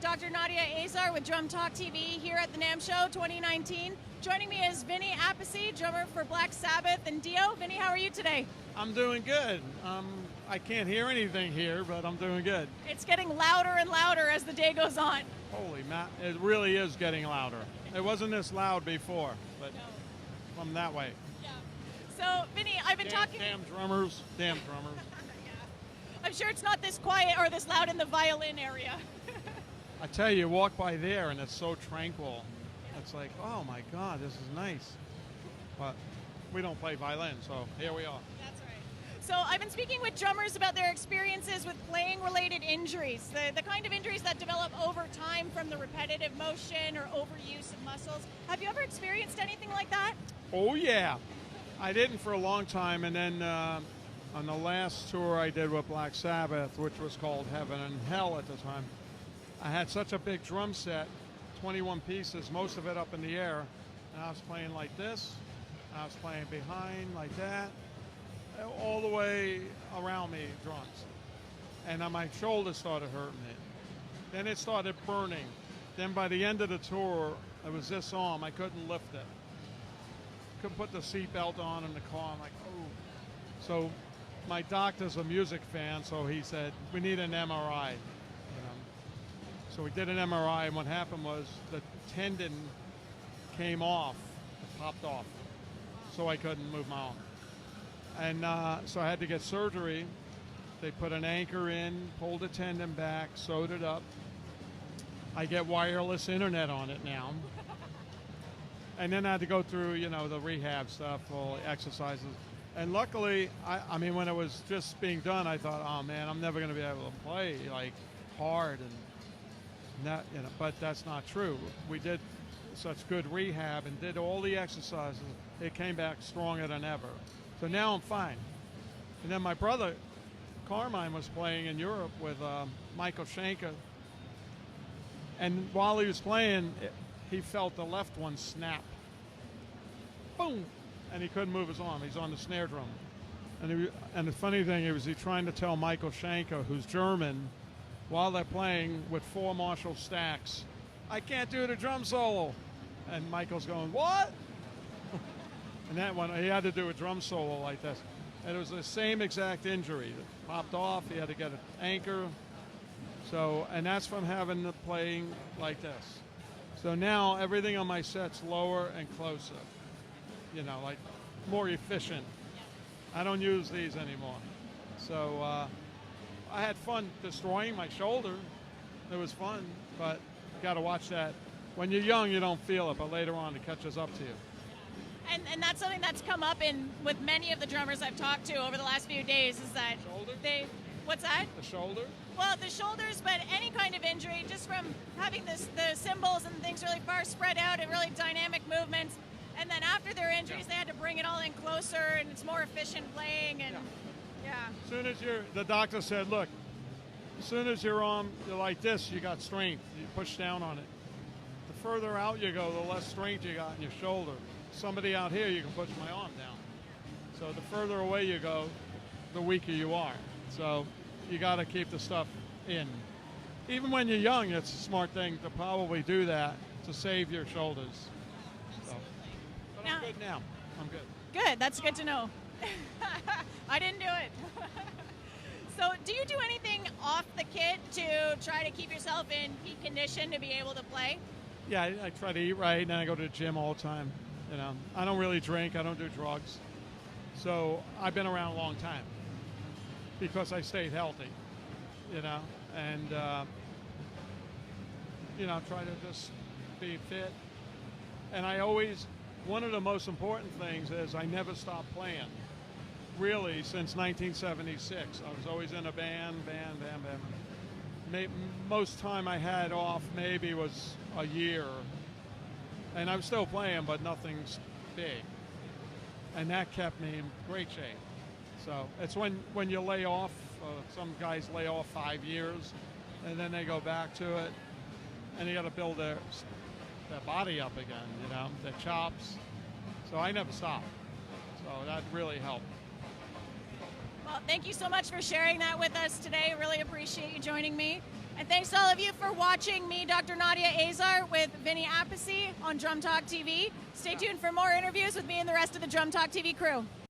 Dr. Nadia Azar with Drum Talk TV here at the NAMM Show 2019. Joining me is Vinny Appice, drummer for Black Sabbath and Dio. Vinny, how are you today? I'm doing good. I can't hear anything here, but I'm doing good. It's getting louder and louder as the day goes on. Holy Matt, it really is getting louder. It wasn't this loud before, but from that way. Yeah. So, Vinny, I've been talking... Damn drummers. Yeah. I'm sure it's not this quiet or this loud in the violin area. I tell you, walk by there and it's so tranquil. It's like, oh my God, this is nice. But we don't play violin, so here we are. That's right. So I've been speaking with drummers about their experiences with playing-related injuries, the kind of injuries that develop over time from the repetitive motion or overuse of muscles. Have you ever experienced anything like that? Oh yeah. I didn't for a long time, and then on the last tour I did with Black Sabbath, which was called Heaven and Hell at the time, I had such a big drum set, 21 pieces, most of it up in the air, and I was playing like this, I was playing behind like that, all the way around me, drums. And my shoulder started hurting me. Then it started burning. Then by the end of the tour, it was this arm, I couldn't lift it. Couldn't put the seatbelt on in the car, I'm like, oh. So my doctor's a music fan, so he said, we need an MRI. So we did an MRI, and what happened was the tendon came off, it popped off, so I couldn't move my arm. And so I had to get surgery. They put an anchor in, pulled the tendon back, sewed it up. I get wireless internet on it now. And then I had to go through, the rehab stuff, all the exercises. And luckily, I mean, when it was just being done, I thought, oh man, I'm never going to be able to play like hard and not, but that's not true. We did such good rehab and did all the exercises. It came back stronger than ever. So now I'm fine. And then my brother, Carmine, was playing in Europe with Michael Schenker. And while he was playing, he felt the left one snap. Boom! And he couldn't move his arm. He's on the snare drum. And the funny thing is, he's trying to tell Michael Schenker, who's German, while they're playing with 4 Marshall stacks, I can't do the drum solo. And Michael's going, what? And that one, he had to do a drum solo like this. And it was the same exact injury. It popped off, he had to get an anchor. So, and that's from having the playing like this. So now everything on my set's lower and closer. Like more efficient. I don't use these anymore. So I had fun destroying my shoulder. It was fun, but you got to watch that. When you're young, you don't feel it, but later on it catches up to you. And that's something that's come up with many of the drummers I've talked to over the last few days is that shoulder? What's that? The shoulder? Well, the shoulders, but any kind of injury, just from having the cymbals and things really far spread out and really dynamic movements. And then after their injuries, they had to bring it all in closer, and it's more efficient playing. And As soon as the doctor said, look, as soon as you're like this, you got strength. You push down on it. The further out you go, the less strength you got in your shoulder. Somebody out here, you can push my arm down. So the further away you go, the weaker you are. So you got to keep the stuff in. Even when you're young, it's a smart thing to probably do that to save your shoulders. So, but I'm good now. I'm good. Good. That's good to know. I didn't do it. So do you do anything off the kit to try to keep yourself in peak condition to be able to play? Yeah, I try to eat right, and I go to the gym all the time. I don't really drink. I don't do drugs. So I've been around a long time because I stayed healthy, and try to just be fit. And one of the most important things is I never stopped playing. Really, since 1976. I was always in a band. Most time I had off maybe was a year. And I'm still playing, but nothing's big. And that kept me in great shape. So it's when you lay off, some guys lay off 5 years, and then they go back to it, and you got to build their body up again, their chops. So I never stopped. So that really helped. Well, thank you so much for sharing that with us today. Really appreciate you joining me. And thanks to all of you for watching me, Dr. Nadia Azar, with Vinny Appice on Drum Talk TV. Stay tuned for more interviews with me and the rest of the Drum Talk TV crew.